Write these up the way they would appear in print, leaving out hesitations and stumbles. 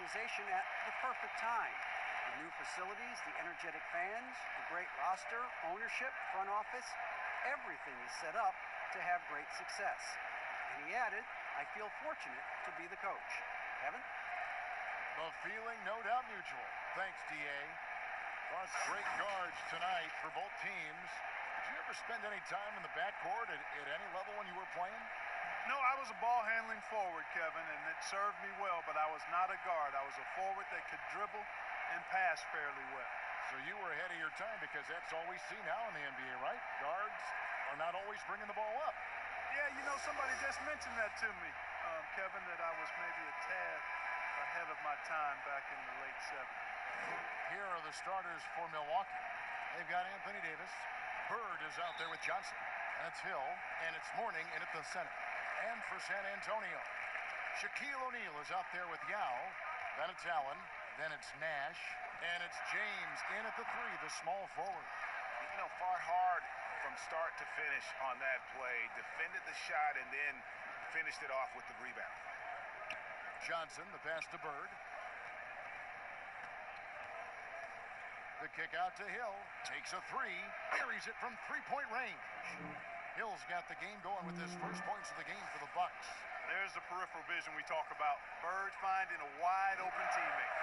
organization at the perfect time. The new facilities, the energetic fans, the great roster, ownership, front office, everything is set up to have great success. And he added, I feel fortunate to be the coach. Kevin? The feeling, no doubt, mutual. Thanks, D.A. Well, great guards tonight for both teams. Did you ever spend any time in the backcourt at any level when you were playing? No, I was a ball-handling forward, Kevin, and it served me well, but I was not a guard. I was a forward that could dribble and pass fairly well. So you were ahead of your time, because that's all we see now in the NBA, right? Guards are not always bringing the ball up. Yeah, you know, somebody just mentioned that to me, Kevin, that I was maybe a tad ahead of my time back in the late 70s. Here are the starters for Milwaukee. They've got Anthony Davis. Bird is out there with Johnson. That's Hill, and it's Mourning in at the center. And for San Antonio, Shaquille O'Neal is out there with Yao. Then it's Allen. Then it's Nash. And it's James in at the three, the small forward. You know, fought hard from start to finish on that play. Defended the shot and then finished it off with the rebound. Johnson, the pass to Bird. The kick out to Hill. Takes a three. Buries it from three-point range. Hill's got the game going with his first points of the game for the Bucks. There's the peripheral vision we talk about. Bird finding a wide-open teammate.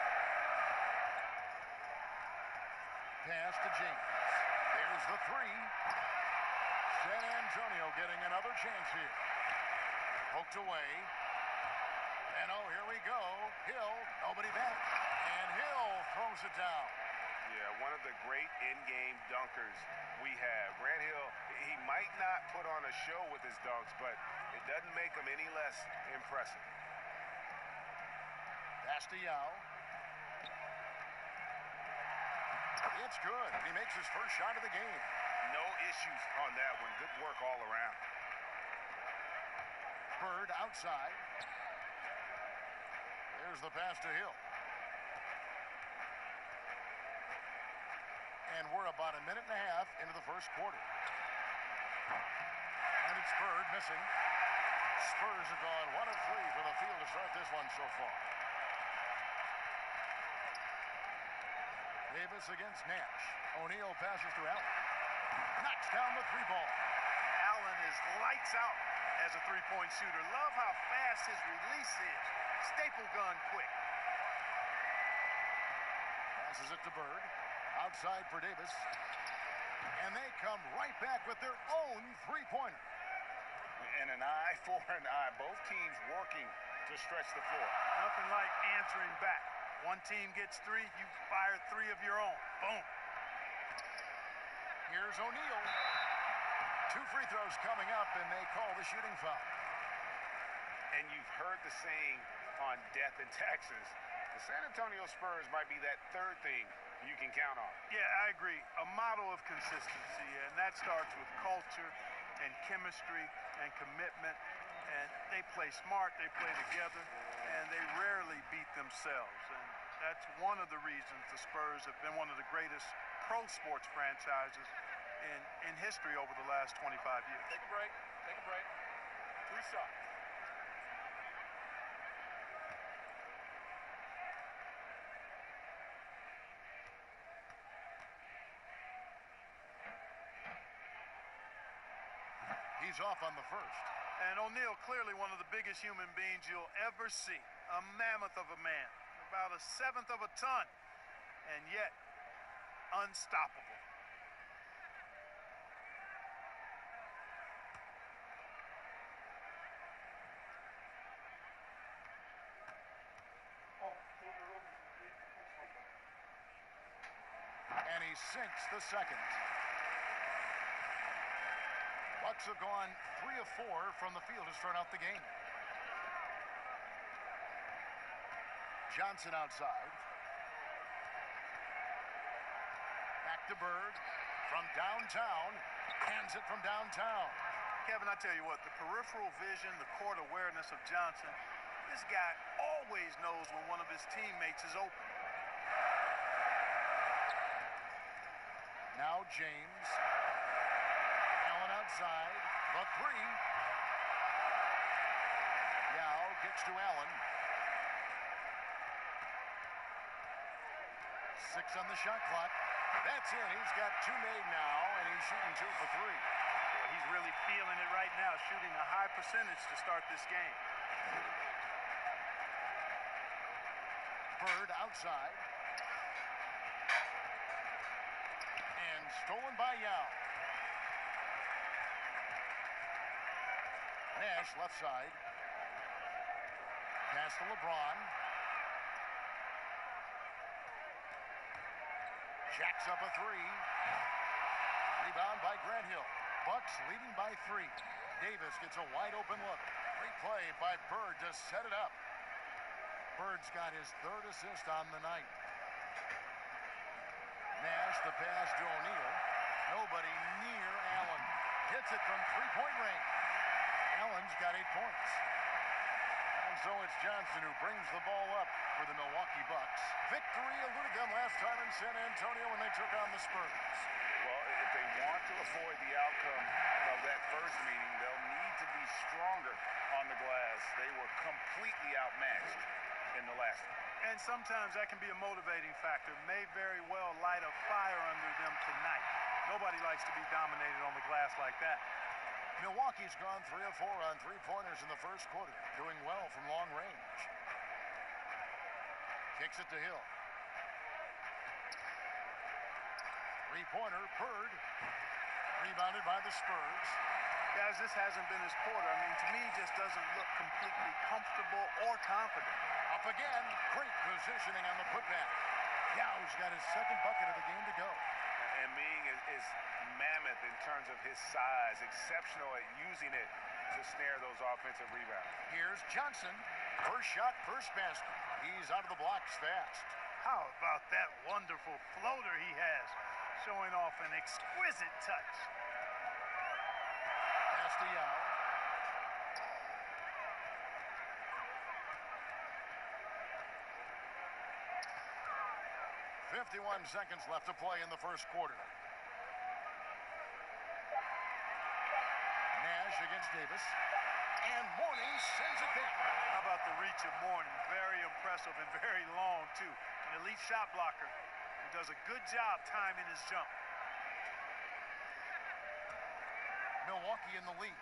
Pass to James. There's the three. San Antonio getting another chance here. Poked away. And oh, here we go. Hill, nobody back. And Hill throws it down. Yeah, one of the great in-game dunkers we have. Grant Hill, he might not put on a show with his dunks, but it doesn't make him any less impressive. Pass to Yao. It's good. He makes his first shot of the game. No issues on that one. Good work all around. Bird outside. There's the pass to Hill. And we're about a minute and a half into the first quarter. And it's Bird missing. Spurs have gone 1 of 3 for the field to start this one so far. Davis against Nash. O'Neal passes to Allen. Knocks down the three ball. Allen is lights out as a three-point shooter. Love how fast his release is. Staple gun quick. Passes it to Bird. Outside for Davis. And they come right back with their own three-pointer. And an eye for an eye. Both teams working to stretch the floor. Nothing like answering back. One team gets 3, you fire 3 of your own. Boom. Here's O'Neal. 2 free throws coming up, and they call the shooting foul. And you've heard the saying on death in Texas, the San Antonio Spurs might be that third thing you can count on. Yeah, I agree. A model of consistency, and that starts with culture and chemistry and commitment. And they play smart, they play together, and they rarely beat themselves. And that's one of the reasons the Spurs have been one of the greatest pro sports franchises in history over the last 25 years. Take a break. Take a break. 3 shots. He's off on the first. And O'Neal, clearly one of the biggest human beings you'll ever see. A mammoth of a man, about 1/7 of a ton, and yet unstoppable. And he sinks the second. Bucks have gone 3 of 4 from the field to start out the game. Johnson outside. Back to Bird from downtown. Hands it from downtown. Kevin, I tell you what, the peripheral vision, the court awareness of Johnson, this guy always knows when one of his teammates is open. Now James. Allen outside. The three. Yao kicks to Allen. 6 on the shot clock. That's in. He's got 2 made now, and he's shooting 2 for 3. Well, he's really feeling it right now, shooting a high percentage to start this game. Bird outside. And stolen by Yao. Nash left side. Pass to LeBron. Jacks up a 3. Rebound by Grant Hill. Bucks leading by 3. Davis gets a wide open look. Great play by Bird to set it up. Bird's got his 3rd assist on the night. Nash the pass to O'Neal. Nobody near Allen. Hits it from 3-point range. Allen's got 8 points. And so it's Johnson who brings the ball up for the Milwaukee Bucks. Victory eluded them last time in San Antonio when they took on the Spurs. Well, if they want to avoid the outcome of that first meeting, they'll need to be stronger on the glass. They were completely outmatched in the last one. And sometimes that can be a motivating factor. May very well light a fire under them tonight. Nobody likes to be dominated on the glass like that. Milwaukee's gone 3 of 4 on 3-pointers in the first quarter, doing well from long range. Kicks it to Hill. 3-pointer, Bird. Rebounded by the Spurs. Guys, this hasn't been his quarter. I mean, to me, he just doesn't look completely comfortable or confident. Up again. Great positioning on the putback. Yao's got his 2nd bucket of the game to go. And Ming is mammoth in terms of his size, exceptional at using it to snare those offensive rebounds. Here's Johnson. First shot, first basket. He's out of the blocks fast. How about that wonderful floater he has, showing off an exquisite touch. Pass to Yao. .51 seconds left to play in the first quarter. Nash against Davis. And Mourning sends it back. How about the reach of Mourning? Very impressive and very long, too. An elite shot blocker who does a good job timing his jump. Milwaukee in the lead.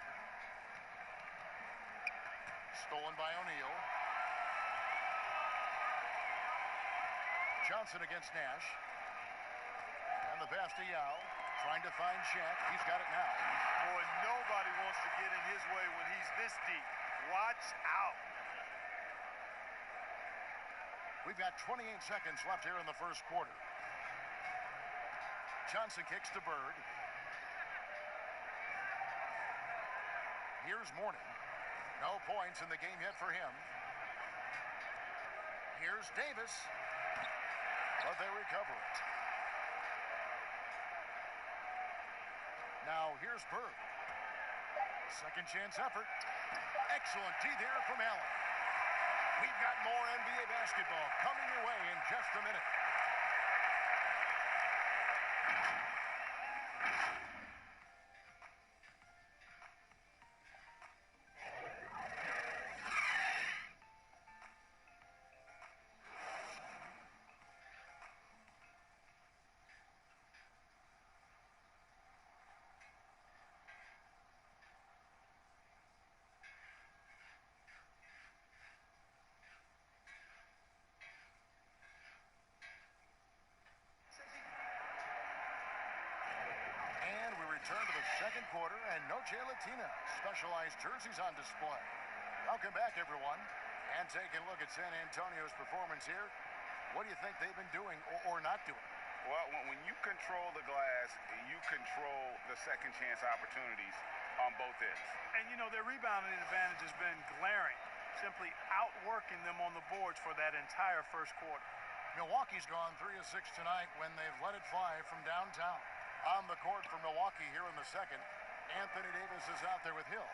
Stolen by O'Neal. Johnson against Nash. And the pass to Yao. Trying to find Shaq. He's got it now. Boy, nobody wants to get in his way when he's this deep. Watch out. We've got 28 seconds left here in the first quarter. Johnson kicks to Bird. Here's Mourning. No points in the game yet for him. Here's Davis. But they recover it. Now here's Bird. Second chance effort. Excellent D there from Allen. We've got more NBA basketball coming your way in just a minute. Return to the second quarter, and no Jay Latina. Specialized jerseys on display. Welcome back, everyone. And taking a look at San Antonio's performance here. What do you think they've been doing or not doing? Well, when you control the glass, you control the second chance opportunities on both ends. And, you know, their rebounding advantage has been glaring, simply outworking them on the boards for that entire first quarter. Milwaukee's gone 3 of 6 tonight when they've let it fly from downtown. On the court for Milwaukee here in the second, Anthony Davis is out there with Hill.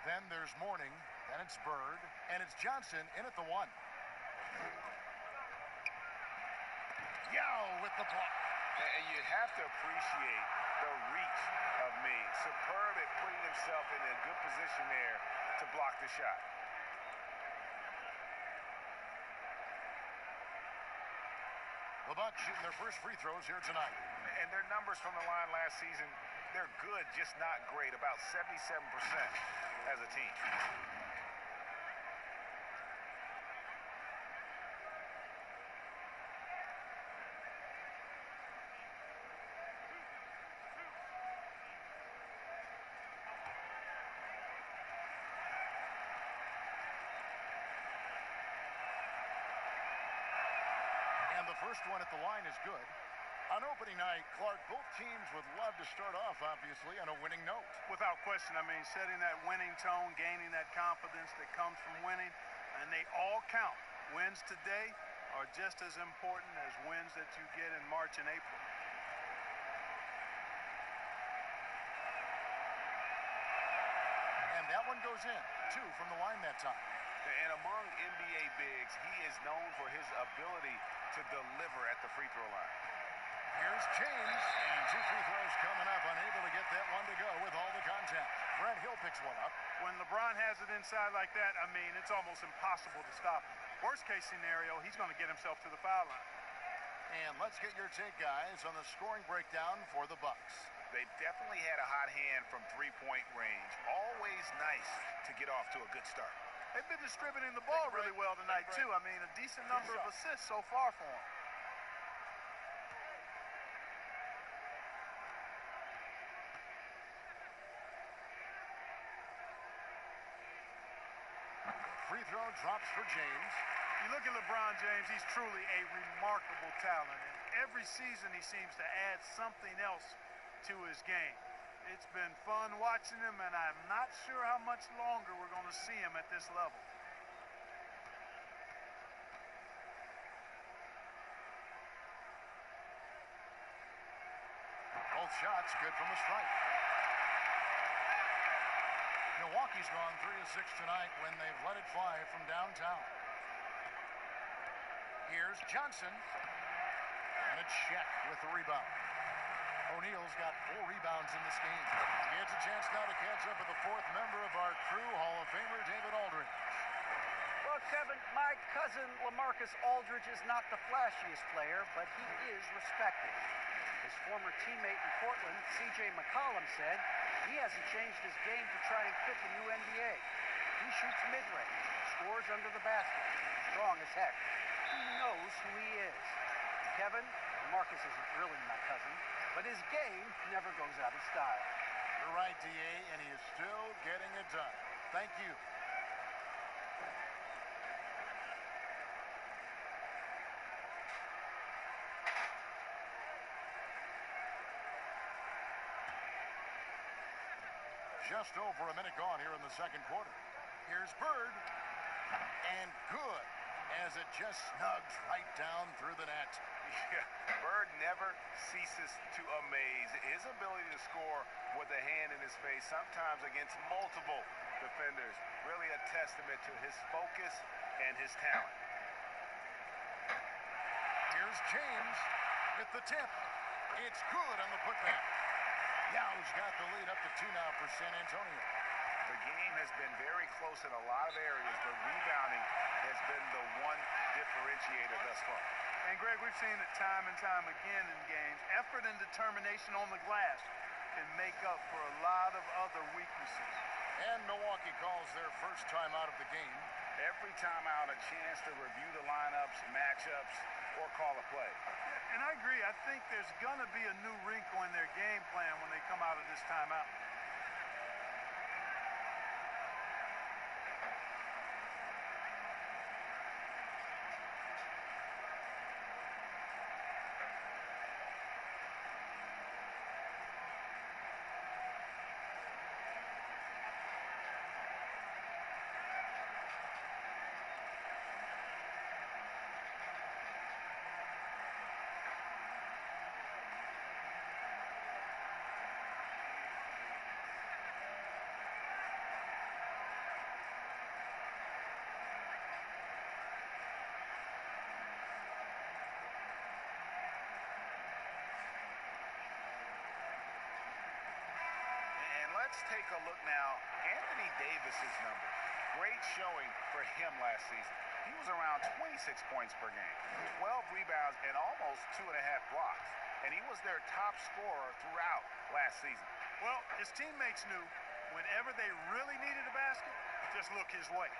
Then there's Mourning, then it's Bird, and it's Johnson in at the 1. Yao with the block. And you have to appreciate the reach of Ming. Superb at putting himself in a good position there to block the shot. The Bucks shooting their first free throws here tonight. And their numbers from the line last season, they're good, just not great. About 77% as a team. And the first one at the line is good. On opening night, Clark, both teams would love to start off, obviously, on a winning note. Without question, I mean, setting that winning tone, gaining that confidence that comes from winning, and they all count. Wins today are just as important as wins that you get in March and April. And that one goes in. 2 from the line that time. And among NBA bigs, he is known for his ability to deliver at the free throw line. Here's James, and 2 free throws coming up, unable to get that one to go with all the contact. Brent Hill picks one up. When LeBron has it inside like that, I mean, it's almost impossible to stop him. Worst case scenario, he's going to get himself to the foul line. And let's get your take, guys, on the scoring breakdown for the Bucks. They definitely had a hot hand from three-point range. Always nice to get off to a good start. They've been distributing the ball really well tonight, too. I mean, a decent number of assists so far for them. Free throw drops for James. You look at LeBron James, he's truly a remarkable talent. And every season he seems to add something else to his game. It's been fun watching him, and I'm not sure how much longer we're going to see him at this level. Both shots good from the stripe. Milwaukee's gone 3 of 6 tonight when they've let it fly from downtown. Here's Johnson. And a check with the rebound. O'Neal's got 4 rebounds in this game. He gets a chance now to catch up with the 4th member of our crew, Hall of Famer David Aldridge. Well, Kevin, my cousin LaMarcus Aldridge is not the flashiest player, but he is respected. His former teammate in Portland, C.J. McCollum, said he hasn't changed his game to try and fit the new NBA. He shoots mid-range, scores under the basket, strong as heck. He knows who he is. Kevin, Marcus isn't really my cousin, but his game never goes out of style. You're right, D.A., and he is still getting it done. Thank you. Just over a minute gone here in the second quarter. Here's Bird. And good, as it just snugs right down through the net. Yeah, Bird never ceases to amaze. His ability to score with a hand in his face, sometimes against multiple defenders, really a testament to his focus and his talent. Here's James with the tip. It's good on the putback. Yow's got the lead up to 2 now for San Antonio. The game has been very close in a lot of areas, but rebounding has been the one differentiator thus far. And Greg, we've seen it time and time again in games. Effort and determination on the glass can make up for a lot of other weaknesses. And Milwaukee calls their first time out of the game. Every time out, a chance to review the lineups, matchups, or call a play. And I agree. I think there's going to be a new wrinkle in their game plan when they come out of this timeout. Let's take a look now. Anthony Davis's numbers. Great showing for him last season. he was around 26 points per game, 12 rebounds, and almost 2.5 blocks. And he was their top scorer throughout last season. Well, his teammates knew whenever they really needed a basket, just look his way.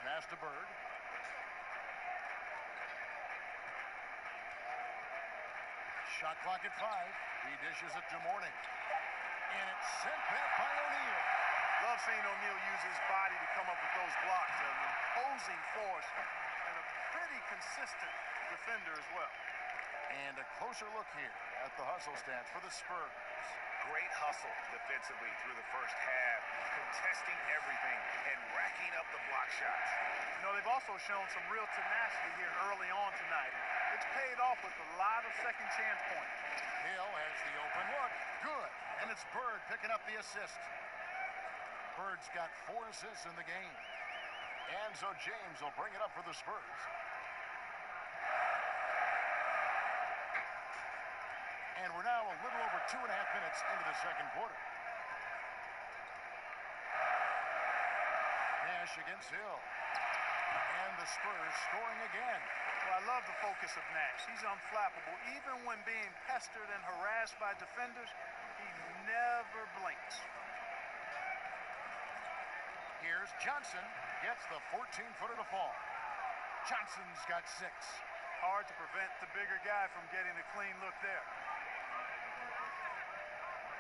Pass to Bird. Shot clock at 5. He dishes it to Mourning. And it's sent back by O'Neal. Love seeing O'Neal use his body to come up with those blocks. An imposing force and a pretty consistent defender as well. And a closer look here at the hustle stats for the Spurs. Great hustle defensively through the first half, contesting everything and racking up the block shots. You know, they've also shown some real tenacity here early on tonight. It's paid off with a lot of second chance points. Hill has the open look. Good. And it's Bird picking up the assist. Bird's got 4 assists in the game. And so James will bring it up for the Spurs. And we're now a little over 2.5 minutes into the second quarter. Nash against Hill. And the Spurs scoring again. Well, I love the focus of Nash. He's unflappable. Even when being pestered and harassed by defenders, he never blinks. Here's Johnson. Gets the 14-footer to fall. Johnson's got 6. Hard to prevent the bigger guy from getting a clean look there.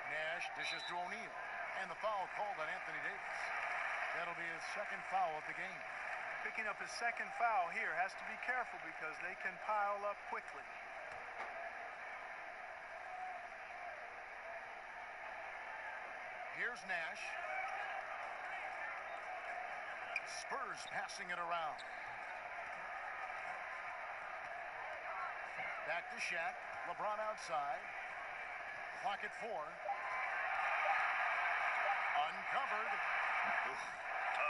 Nash dishes to O'Neal. And the foul called on Anthony Davis. That'll be his second foul of the game. Picking up his second foul here, has to be careful because they can pile up quickly. Here's Nash. Spurs passing it around. Back to Shaq. LeBron outside. Clock at 4. Uncovered. Oof,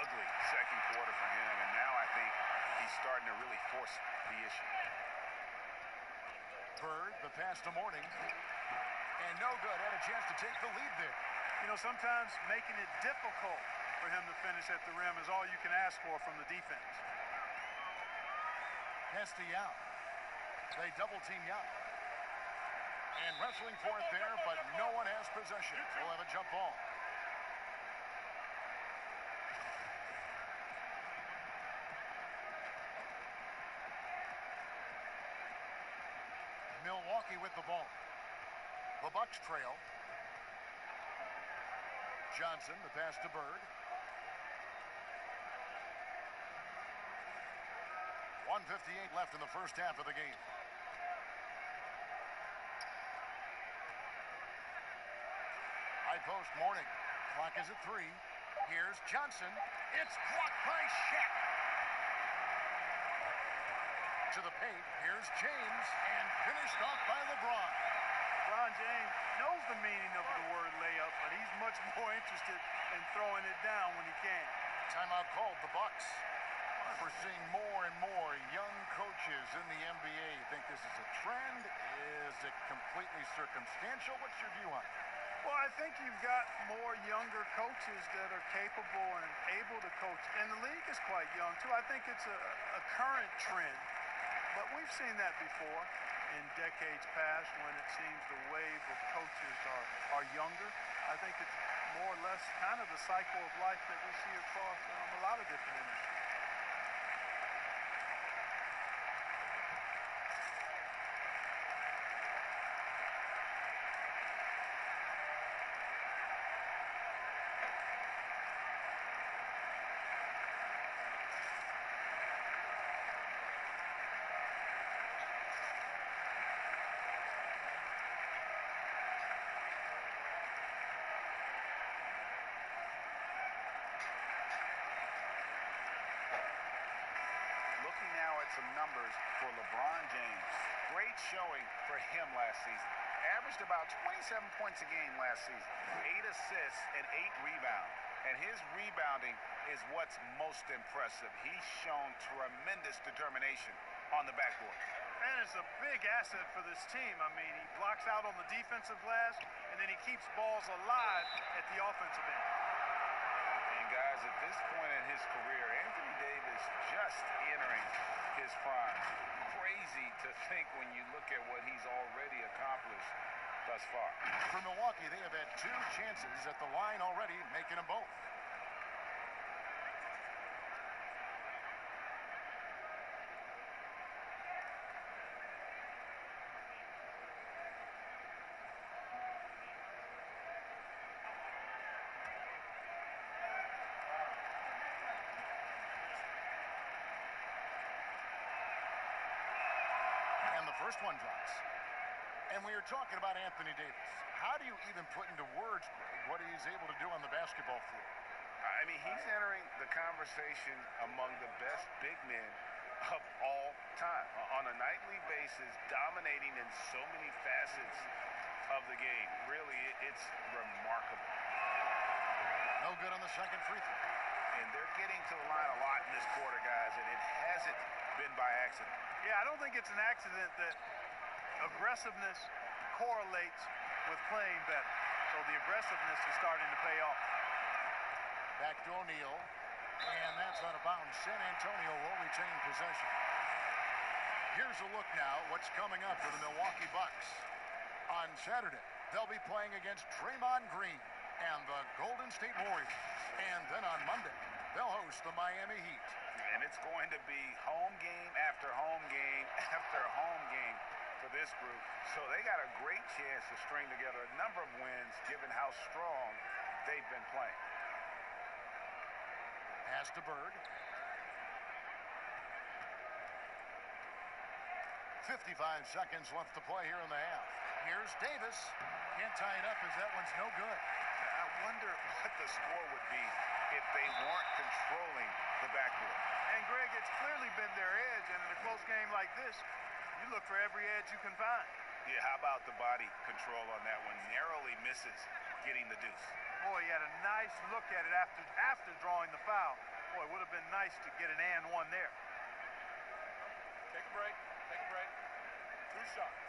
ugly second quarter for him, and now I think he's starting to really force the issue. Bird, the pass to Mourning. And no good. Had a chance to take the lead there. You know, sometimes making it difficult for him to finish at the rim is all you can ask for from the defense. Pass to Yao. They double team Yao. And wrestling for it there, but no one has possession. We'll have a jump ball. Milwaukee with the ball. The Bucks trail. Johnson, the pass to Bird. 1:58 left in the first half of the game. High post Mourning. Clock is at 3. Here's Johnson. It's blocked by Shaq. To the paint. Here's James. And finished off by LeBron. LeBron James knows the meaning of the word layup, but he's much more interested in throwing it down when he can. Timeout called the Bucks. We're seeing more and more young coaches in the NBA. You think this is a trend? Is it completely circumstantial? What's your view on it? Well, I think you've got more younger coaches that are capable and able to coach. And the league is quite young, too. I think it's a current trend. But we've seen that before in decades past when it seems the wave of coaches are younger. I think it's more or less kind of the cycle of life that we see across a lot of different industries. Some numbers for LeBron James. Great showing for him last season. Averaged about 27 points a game last season. 8 assists and 8 rebounds. And his rebounding is what's most impressive. He's shown tremendous determination on the backboard. And it's a big asset for this team. I mean, he blocks out on the defensive glass, and then he keeps balls alive at the offensive end. And guys, because at this point in his career, Anthony Davis just entering his prime. Crazy to think when you look at what he's already accomplished thus far. For Milwaukee, they have had 2 chances at the line already, making them both. And the first one drops. And we are talking about Anthony Davis. How do you even put into words, Greg, what he's able to do on the basketball floor? I mean, he's entering the conversation among the best big men of all time. On a nightly basis, dominating in so many facets of the game. Really, it's remarkable. No good on the second free throw. And they're getting to the line a lot in this quarter, guys, and it hasn't been by accident. Yeah, I don't think it's an accident that aggressiveness correlates with playing better. So the aggressiveness is starting to pay off. Back to O'Neal. And that's out of bounds. San Antonio will retain possession. Here's a look now what's coming up for the Milwaukee Bucks. On Saturday, they'll be playing against Draymond Green and the Golden State Warriors. And then on Monday, they'll host the Miami Heat. And it's going to be home game after home game after home game for this group. So they got a great chance to string together a number of wins given how strong they've been playing. Pass to Bird. 55 seconds left to play here in the half. Here's Davis. Can't tie it up as that one's no good. I wonder what the score would be if they weren't controlling the backboard. And Greg, it's clearly been their edge, and in a close game like this, you look for every edge you can find. Yeah, how about the body control on that one? Narrowly misses getting the deuce. Boy, he had a nice look at it after drawing the foul. Boy, it would have been nice to get an and one there. Take a break. Take a break. 2 shots.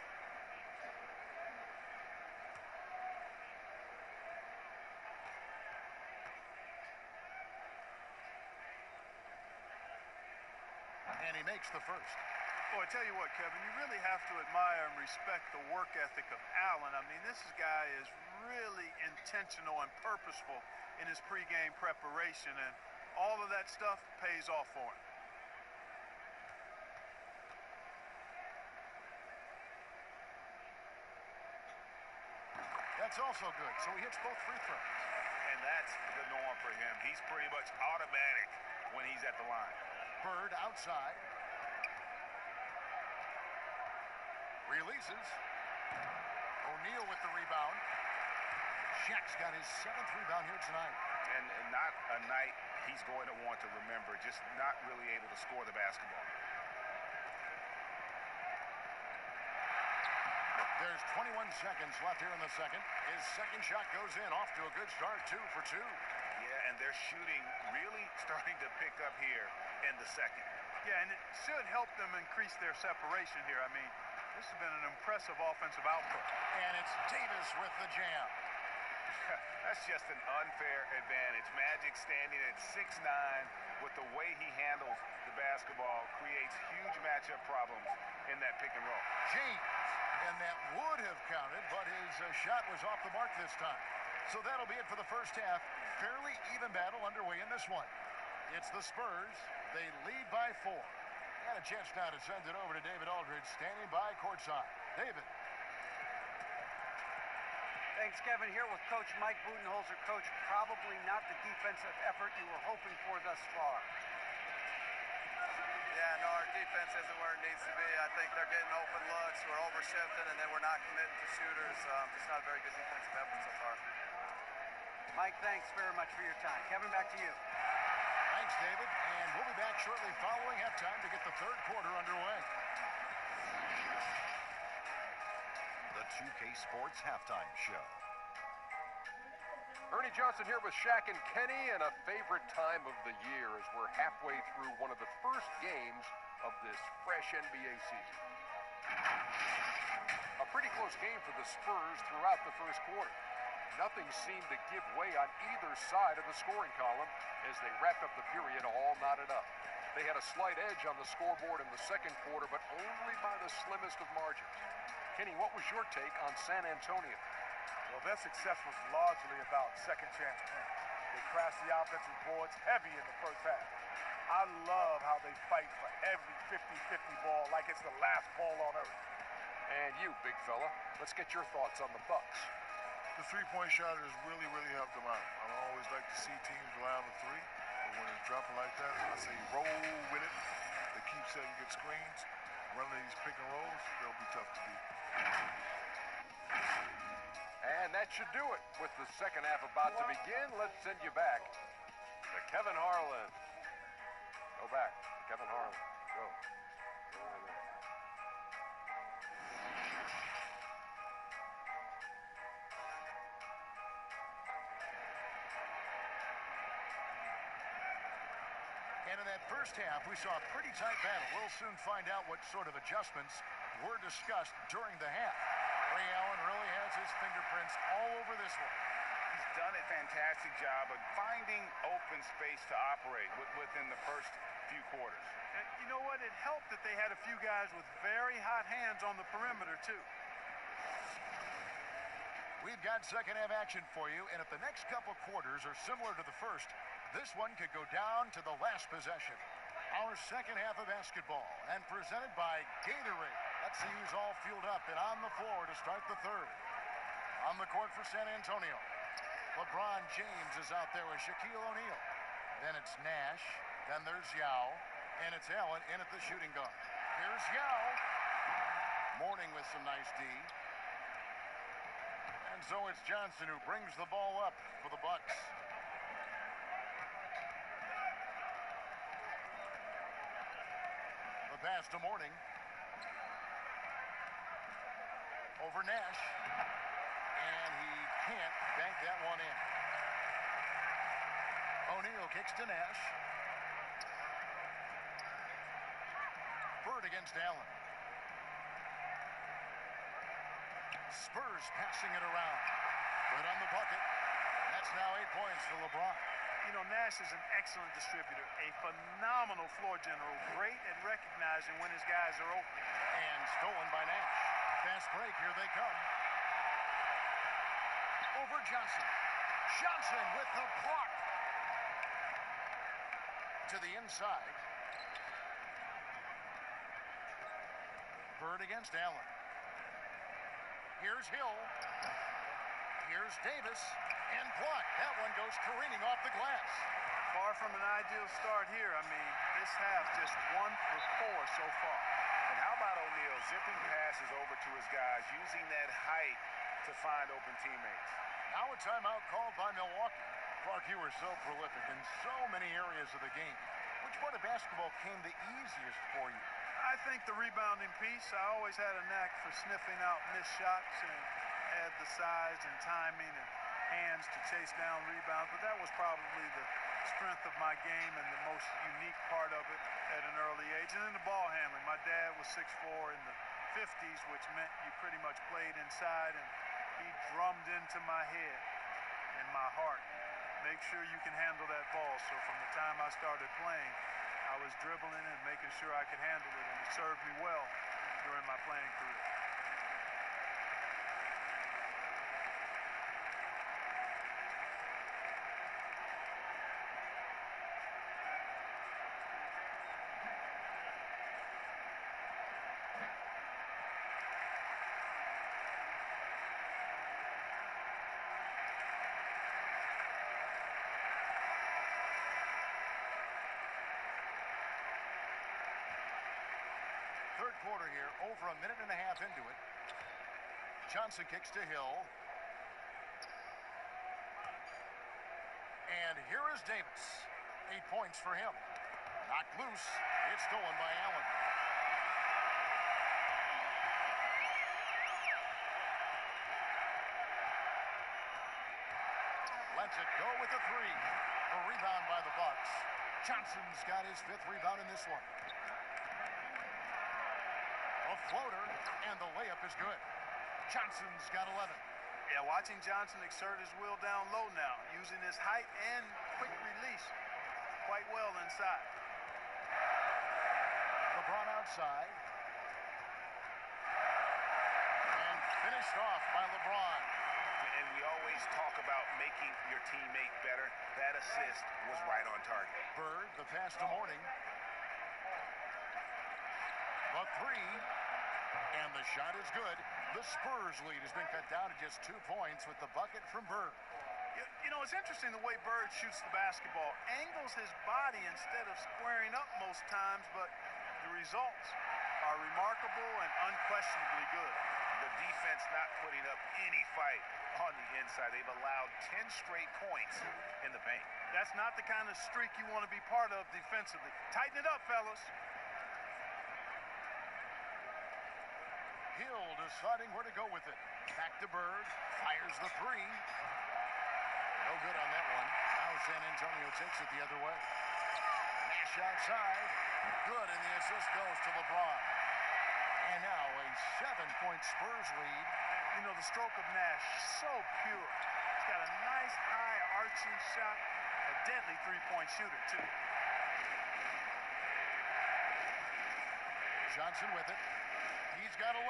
And he makes the first. Boy, I tell you what, Kevin, you really have to admire and respect the work ethic of Allen. I mean, this guy is really intentional and purposeful in his pregame preparation, and all of that stuff pays off for him. That's also good, so he hits both free throws. And that's the norm for him. He's pretty much automatic when he's at the line. Bird outside. Releases. O'Neal with the rebound. Shaq's got his 7th rebound here tonight. And not a night he's going to want to remember, just not really able to score the basketball. There's 21 seconds left here in the second. His second shot goes in, off to a good start, 2 for 2. Yeah, and their shooting really starting to pick up here in the second. Yeah, and it should help them increase their separation here. I mean, this has been an impressive offensive output. And it's Davis with the jam. That's just an unfair advantage. Magic standing at 6'9", with the way he handles the basketball, creates huge matchup problems in that pick and roll. James, and that would have counted, but his shot was off the mark this time. So that'll be it for the first half. Fairly even battle underway in this one. It's the Spurs. They lead by 4. Got a chance now to send it over to David Aldridge, standing by courtside. David. Thanks, Kevin. Here with Coach Mike Budenholzer. Coach, probably not the defensive effort you were hoping for thus far. Yeah, no, our defense isn't where it needs to be. I think they're getting open looks, we're overshifting, and then we're not committing to shooters. Just not a very good defensive effort so far. Mike, thanks very much for your time. Kevin, back to you. Thanks, David. And we'll be back shortly following halftime to get the third quarter underway. The 2K Sports Halftime Show. Ernie Johnson here with Shaq and Kenny, and a favorite time of the year as we're halfway through one of the first games of this fresh NBA season. A pretty close game for the Spurs throughout the first quarter. Nothing seemed to give way on either side of the scoring column as they wrapped up the period all knotted up. They had a slight edge on the scoreboard in the second quarter, but only by the slimmest of margins. Kenny, what was your take on San Antonio? Well, their success was largely about second chance points. They crashed the offensive boards heavy in the first half. I love how they fight for every 50-50 ball like it's the last ball on earth. And you, big fella, let's get your thoughts on the Bucks. The three-point shot has really, really helped them out. I always like to see teams rely on the three, but when it's dropping like that, I say roll with it. They keep setting good screens, running these pick and rolls, they'll be tough to beat. And that should do it. With the second half about to begin, let's send you back to Kevin Harlan. Go back to Kevin Harlan. Go. And in that first half, we saw a pretty tight battle. We'll soon find out what sort of adjustments were discussed during the half. Ray Allen really has his fingerprints all over this one. He's done a fantastic job of finding open space to operate within the first few quarters. And you know what? It helped that they had a few guys with very hot hands on the perimeter, too. We've got second half action for you, and if the next couple quarters are similar to the first, this one could go down to the last possession. Our second half of basketball, and presented by Gatorade. Let's see who's all fueled up and on the floor to start the third. On the court for San Antonio, LeBron James is out there with Shaquille O'Neal. Then it's Nash, then there's Yao, and it's Allen in at the shooting guard. Here's Yao. Mourning with some nice D. And so it's Johnson who brings the ball up for the Bucks. The pass to Mourning. Over Nash. And he can't bank that one in. O'Neal kicks to Nash. Bird against Allen. Spurs passing it around. Right on the bucket. That's now 8 points for LeBron. You know, Nash is an excellent distributor, a phenomenal floor general, great at recognizing when his guys are open. And stolen by Nash. Fast break, here they come. Over Johnson. Johnson with the block. To the inside. Bird against Allen. Here's Hill. Here's Davis. And blocked. That one goes careening off the glass. Far from an ideal start here. I mean, this half just 1 for 4 so far. And how about O'Neal zipping passes over to his guys, using that height to find open teammates? Now a timeout called by Milwaukee. Clark, you were so prolific in so many areas of the game. Which part of basketball came the easiest for you? I think the rebounding piece. I always had a knack for sniffing out missed shots and had the size and timing and hands to chase down rebounds, but that was probably the strength of my game and the most unique part of it at an early age. And then the ball handling. My dad was 6'4" in the 50s, which meant you pretty much played inside, and he drummed into my head and my heart. Make sure you can handle that ball. So from the time I started playing, I was dribbling and making sure I could handle it, and it served me well during my playing career. Third quarter here, over a minute and a half into it. Johnson kicks to Hill. And here is Davis. 8 points for him. Knocked loose. It's stolen by Allen. Lets it go with a three. A rebound by the Bucks. Johnson's got his 5th rebound in this one. A floater, and the layup is good. Johnson's got 11. Yeah, watching Johnson exert his will down low now, using his height and quick release quite well inside. LeBron outside. And finished off by LeBron. And we always talk about making your teammate better. That assist was right on target. Bird, the pass to Mourning. The three. And the shot is good. The Spurs lead has been cut down to just 2 points with the bucket from Bird. You know, it's interesting the way Bird shoots the basketball. Angles his body instead of squaring up most times, but the results are remarkable and unquestionably good. The defense not putting up any fight on the inside. They've allowed 10 straight points in the paint. That's not the kind of streak you want to be part of defensively. Tighten it up, fellas. Hill deciding where to go with it. Back to Bird. Fires the three. No good on that one. Now San Antonio takes it the other way. Nash outside. Good, and the assist goes to LeBron. And now a 7-point Spurs lead. You know, the stroke of Nash, so pure. He's got a nice high arching shot. A deadly three-point shooter, too. Johnson with it. He's got 11.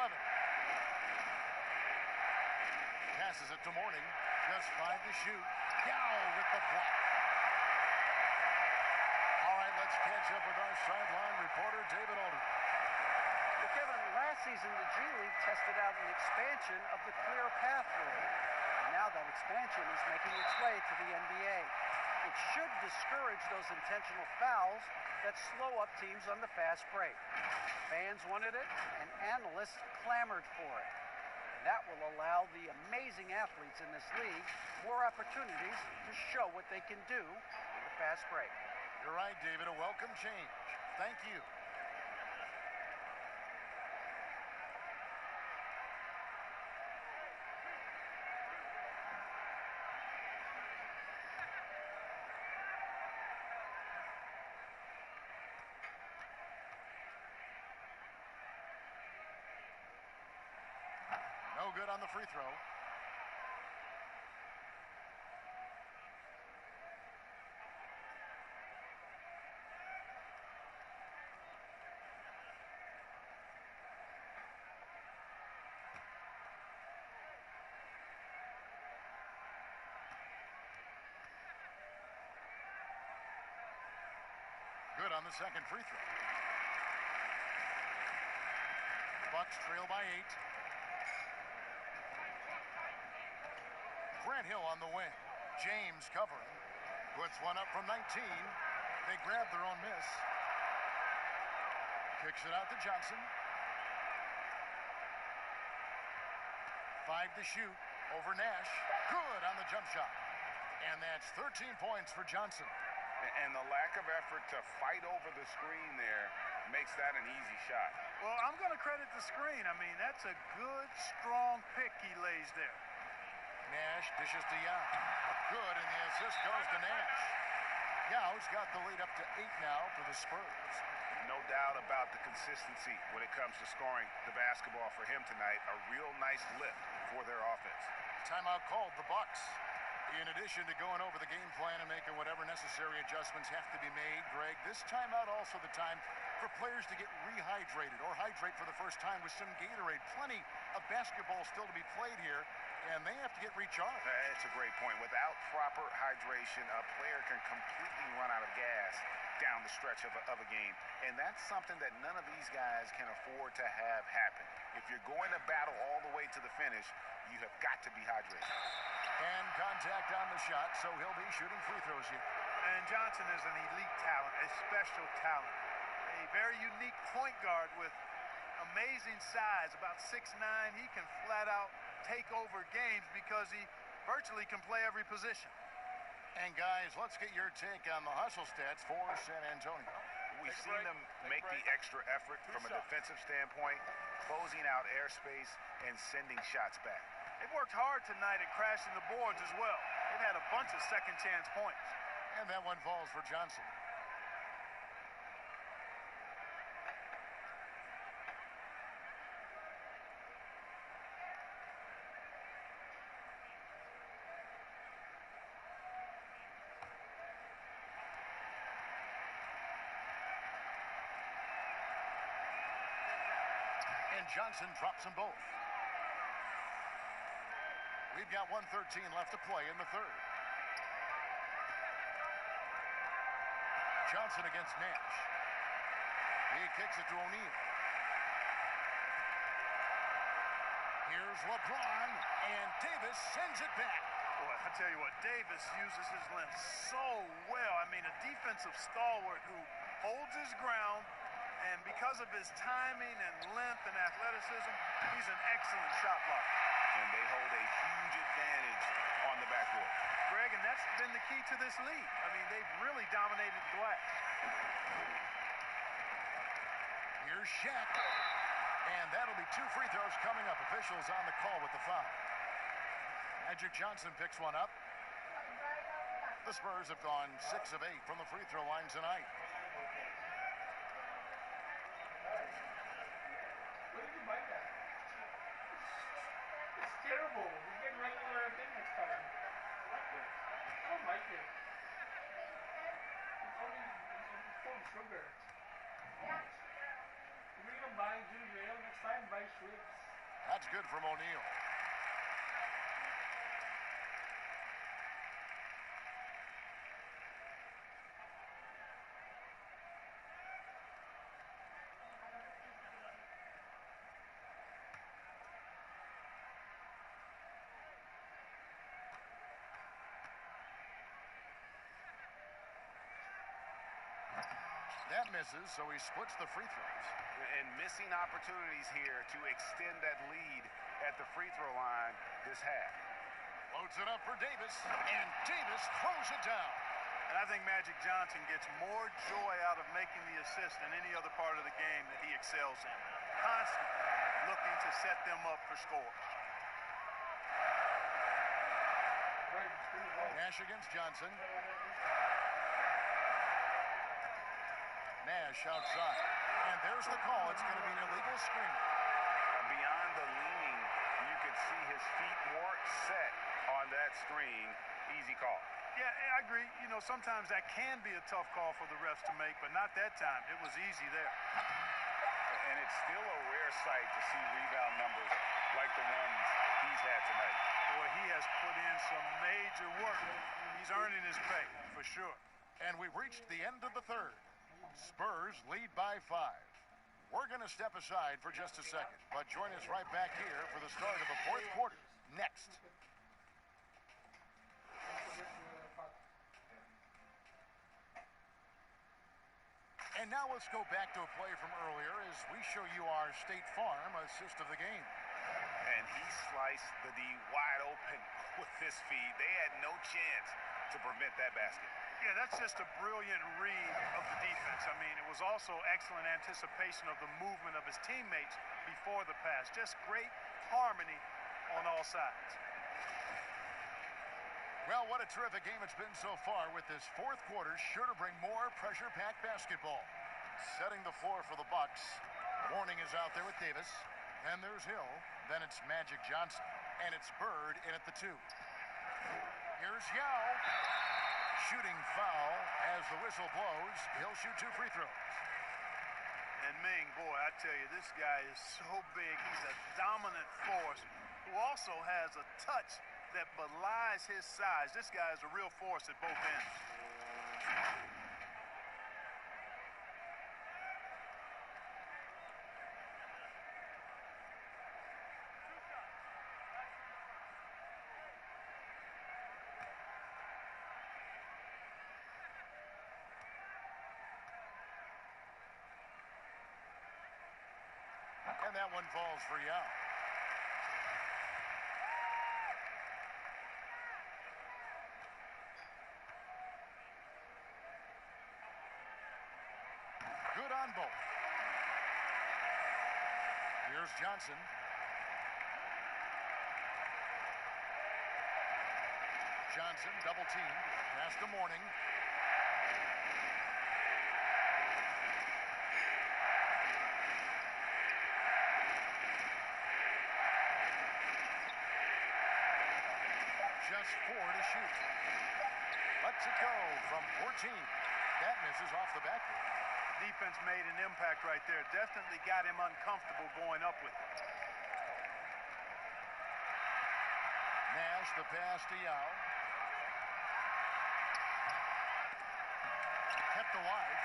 Passes it to Mourning. Just 5 to shoot. Dow with the block. All right, let's catch up with our sideline reporter, David Alden. Well, Kevin, last season the G League tested out an expansion of the clear path rule. And now that expansion is making its way to the NBA. It should discourage those intentional fouls that slow up teams on the fast break. Fans wanted it, and analysts clamored for it. And that will allow the amazing athletes in this league more opportunities to show what they can do in the fast break. You're right, David. A welcome change. Thank you. No good on the free throw. Good on the second free throw. Bucks trail by 8. Grant Hill on the wing. James covering. Puts one up from 19. They grab their own miss. Kicks it out to Johnson. 5 to shoot over Nash. Good on the jump shot. And that's 13 points for Johnson. And the lack of effort to fight over the screen there makes that an easy shot. Well, I'm going to credit the screen. I mean, that's a good, strong pick he lays there. Nash dishes to Yao. Good, and the assist goes to Nash. Yao's got the lead up to 8 now for the Spurs. No doubt about the consistency when it comes to scoring the basketball for him tonight. A real nice lift for their offense. Timeout called, the Bucks. In addition to going over the game plan and making whatever necessary adjustments have to be made, Greg, this timeout also the time for players to get rehydrated or hydrate for the first time with some Gatorade. Plenty of basketball still to be played here, and they have to get recharged. That's a great point. Without proper hydration, a player can completely run out of gas down the stretch of a game, and that's something that none of these guys can afford to have happen. If you're going to battle all the way to the finish, you have got to be hydrated. And contact on the shot, so he'll be shooting free throws here. And Johnson is an elite talent, a special talent. A very unique point guard with amazing size, about 6'9". He can flat out take over games because he virtually can play every position. And guys, let's get your take on the hustle stats for San Antonio. We've seen them make the extra effort from a defensive standpoint, closing out airspace and sending shots back. They've worked hard tonight at crashing the boards as well. They've had a bunch of second chance points. And that one falls for Johnson. and Johnson drops them both. We've got 1:13 left to play in the third. Johnson against Nash. He kicks it to O'Neal. Here's LeBron, and Davis sends it back. Boy, I tell you what, Davis uses his length so well. I mean, a defensive stalwart who holds his ground, and because of his timing and length and athleticism, he's an excellent shot blocker. And they hold a huge advantage on the backboard. Greg, and that's been the key to this league. I mean, they've really dominated the glass. Here's Shaq. And that'll be 2 free throws coming up. Officials on the call with the foul. Magic Johnson picks one up. The Spurs have gone 6 of 8 from the free throw line tonight. Where did you buy that? It's terrible. We get regular thing next time. I like it. I don't like it. It's only full of sugar. If you're gonna buy ginger ale next time, buy Schweppes. That's good from O'Neal. That misses, so he splits the free throws. And missing opportunities here to extend that lead at the free throw line this half. Loads it up for Davis, and Davis throws it down. And I think Magic Johnson gets more joy out of making the assist than any other part of the game that he excels in. Constantly looking to set them up for scores. Nash against Johnson. Nash outside. And there's the call. It's going to be an illegal screen. Beyond the leaning, you could see his feet weren't set on that screen. Easy call. Yeah, I agree. You know, sometimes that can be a tough call for the refs to make, but not that time. It was easy there. And it's still a rare sight to see rebound numbers like the ones he's had tonight. Boy, he has put in some major work. He's earning his pay, for sure. And we've reached the end of the third. Spurs lead by 5. We're going to step aside for just a second, but join us right back here for the start of the fourth quarter next. And now let's go back to a play from earlier as we show you our State Farm assist of the game. And he sliced the D wide open with this feed. They had no chance to prevent that basket. Yeah, that's just a brilliant read of the defense. I mean, it was also excellent anticipation of the movement of his teammates before the pass. Just great harmony on all sides. Well, what a terrific game it's been so far, with this fourth quarter sure to bring more pressure-packed basketball. Setting the floor for the Bucks. Warning is out there with Davis. Then there's Hill. Then it's Magic Johnson. And it's Bird in at the 2. Here's Yao. Shooting foul as the whistle blows. He'll shoot 2 free throws. And Ming, boy, I tell you, this guy is so big. He's a dominant force who also has a touch that belies his size. This guy is a real force at both ends. And that one falls for Yao. Good on both. Here's Johnson. Johnson double team. Pass to Mourning. Just 4 to shoot. Lets it go from 14. That misses off the backboard. Defense made an impact right there. Definitely got him uncomfortable going up with it. Nash, the pass to Yao. Kept alive.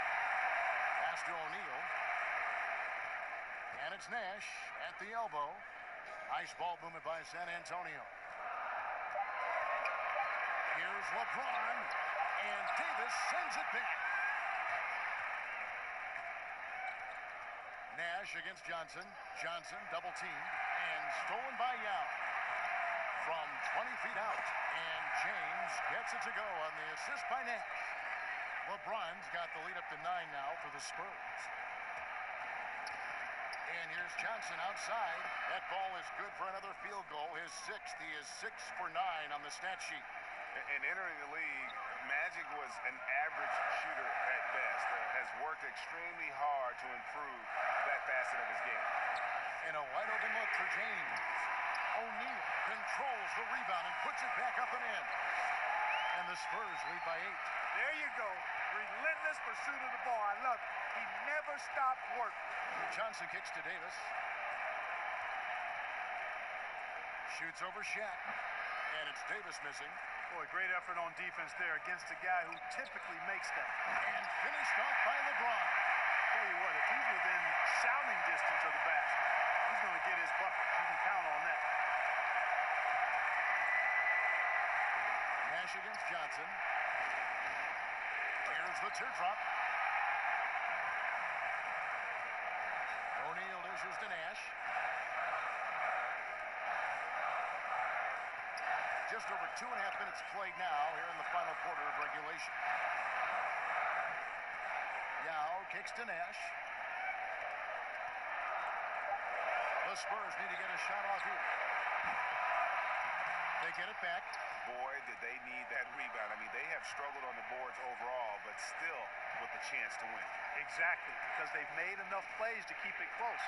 Pass to O'Neal. And it's Nash at the elbow. Nice ball movement by San Antonio. Here's LeBron. And Davis sends it back. Nash against Johnson. Johnson double teamed and stolen by Yao from 20 feet out. And James gets it to go on the assist by Nash. LeBron's got the lead up to 9 now for the Spurs. And here's Johnson outside. That ball is good for another field goal. His 6th. He is 6 for 9 on the stat sheet. And entering the league, Magic was an average shooter at best. Has worked extremely hard to improve that facet of his game. And a wide open look for James. O'Neal controls the rebound and puts it back up and in. And the Spurs lead by 8. There you go. Relentless pursuit of the ball. I love it. He never stopped working. Johnson kicks to Davis. Shoots over Shaq. And it's Davis missing. Boy, great effort on defense there against a guy who typically makes that. And finished off by LeBron. Tell you what, if he's within shouting distance of the basket, he's going to get his bucket. You can count on that. Nash against Johnson. Here's the teardrop. O'Neal dishes to Nash. Just over 2.5 minutes played now here in the final quarter of regulation. Yao kicks to Nash. The Spurs need to get a shot off here. They get it back. Boy, did they need that rebound. I mean, they have struggled on the boards overall, but still with a chance to win. Exactly, because they've made enough plays to keep it close.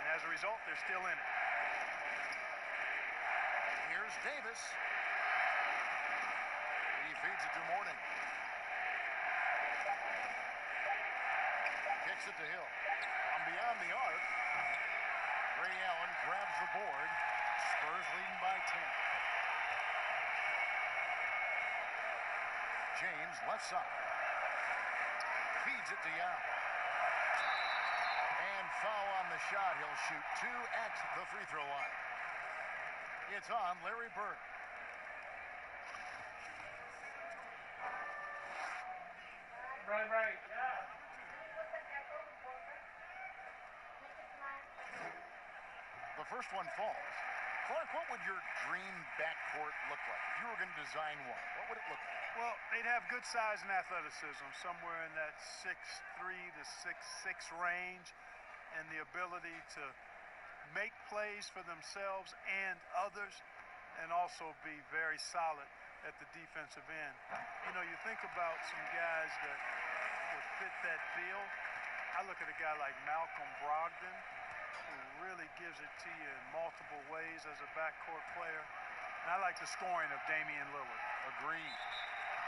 And as a result, they're still in it. Here's Davis. He feeds it to Mourning. Kicks it to Hill. From beyond the arc, Ray Allen grabs the board. Spurs leading by 10. James, left side. Feeds it to Yao. And foul on the shot. He'll shoot 2 at the free throw line. It's on Larry Bird. Right. The first one falls. Clark, what would your dream backcourt look like? If you were going to design one, what would it look like? Well, they'd have good size and athleticism, somewhere in that 6'3" to 6'6" range, and the ability to make plays for themselves and others, and also be very solid at the defensive end. You know, you think about some guys that would fit that bill. I look at a guy like Malcolm Brogdon, who really gives it to you in multiple ways as a backcourt player. And I like the scoring of Damian Lillard. Agreed.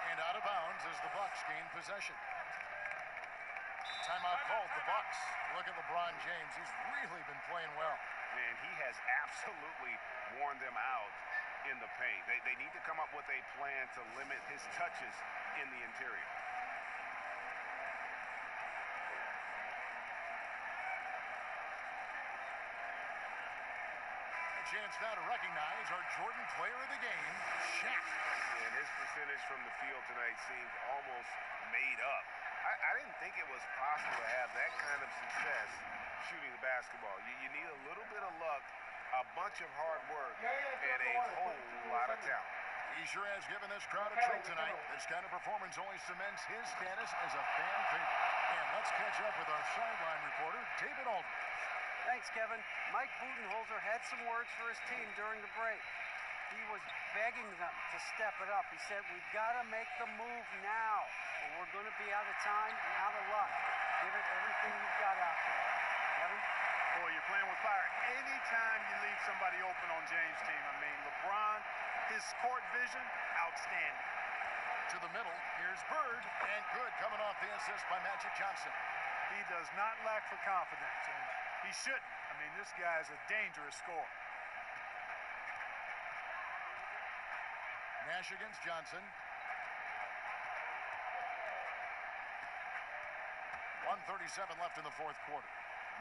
And out of bounds as the Bucks gain possession. Timeout called, the Bucks. Look at LeBron James. He's really been playing well. And he has absolutely worn them out in the paint. They need to come up with a plan to limit his touches in the interior. A chance now to recognize our Jordan player of the game, Shaq. And his percentage from the field tonight seems almost made up. I didn't think it was possible to have that kind of success shooting the basketball. You need a little bit of luck, a bunch of hard work, and a whole lot of talent. He sure has given this crowd a treat tonight. This kind of performance only cements his status as a fan favorite. And let's catch up with our sideline reporter, David Aldridge. Thanks, Kevin. Mike Budenholzer had some words for his team during the break. He was begging them to step it up. He said, we've got to make the move now, or we're going to be out of time and out of luck. Give it everything you've got out there. Kevin? Boy, you're playing with fire. Anytime you leave somebody open on James' team, I mean, LeBron, his court vision, outstanding. to the middle. Here's Bird, and good coming off the assist by Magic Johnson. He does not lack for confidence, and he shouldn't. I mean, this guy is a dangerous scorer. Nash against Johnson. 1:37 left in the fourth quarter.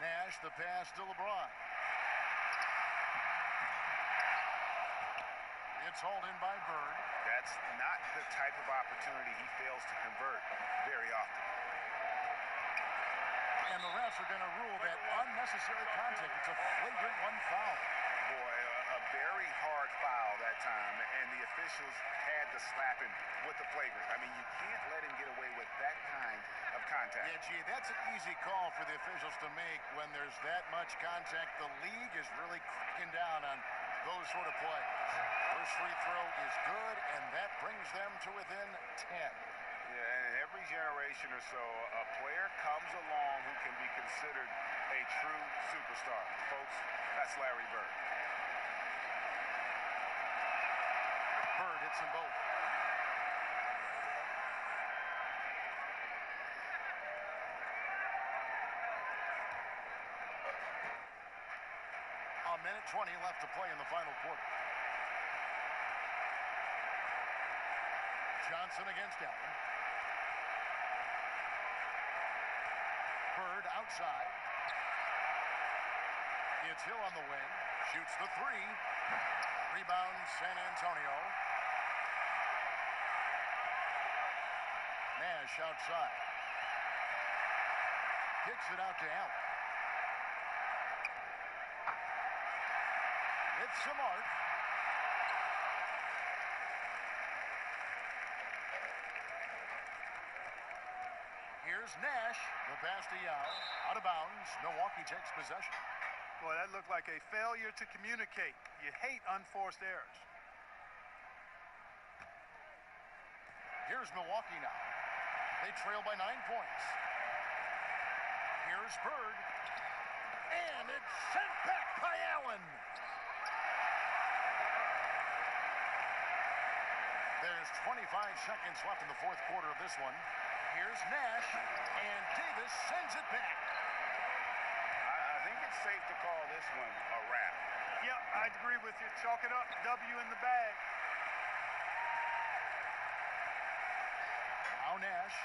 Nash, the pass to LeBron. It's hauled in by Bird. That's not the type of opportunity he fails to convert very often. And the refs are going to rule that unnecessary contact. It's a flagrant one foul. Boy, a very hard foul that time, and the officials had to slap him with the flagrant. I mean, you can't let him get away with that kind of contact. Yeah, gee, that's an easy call for the officials to make when there's that much contact. The league is really cracking down on those sort of plays. First free throw is good, and that brings them to within 10. Yeah, and every generation or so, a player comes along who can be considered a true superstar. Folks, that's Larry Bird. Bird hits them both. A minute 20 left to play in the final quarter. Johnson against Allen. Bird outside. It's Hill on the wing. Shoots the three. Rebound San Antonio. Nash outside. Kicks it out to Allen. It's Samart. Here's Nash. The pass to Yao. Out of bounds. Milwaukee takes possession. Boy, that looked like a failure to communicate. You hate unforced errors. Here's Milwaukee now. They trail by 9 points. Here's Bird. And it's sent back by Allen. There's 25 seconds left in the fourth quarter of this one. Here's Nash, and Davis sends it back. I think it's safe to call this one a wrap. Yep, I'd agree with you. Chalk it up. W in the bag. Now Nash.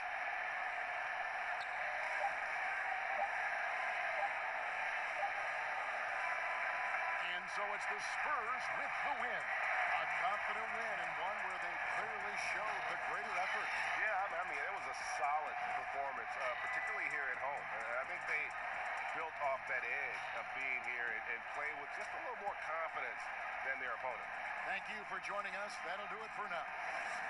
And so it's the Spurs with the win. A confident win, and one where they clearly showed the greater effort. Yeah, I mean, it was a solid performance, particularly here at home. I think they built off that edge of being here and played with just a little more confidence than their opponent. Thank you for joining us. That'll do it for now.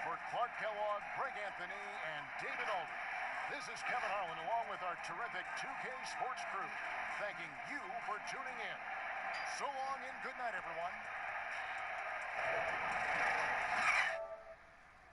For Clark Kellogg, Greg Anthony, and David Aldridge, this is Kevin Harlan along with our terrific 2K Sports crew, thanking you for tuning in. So long and good night, everyone.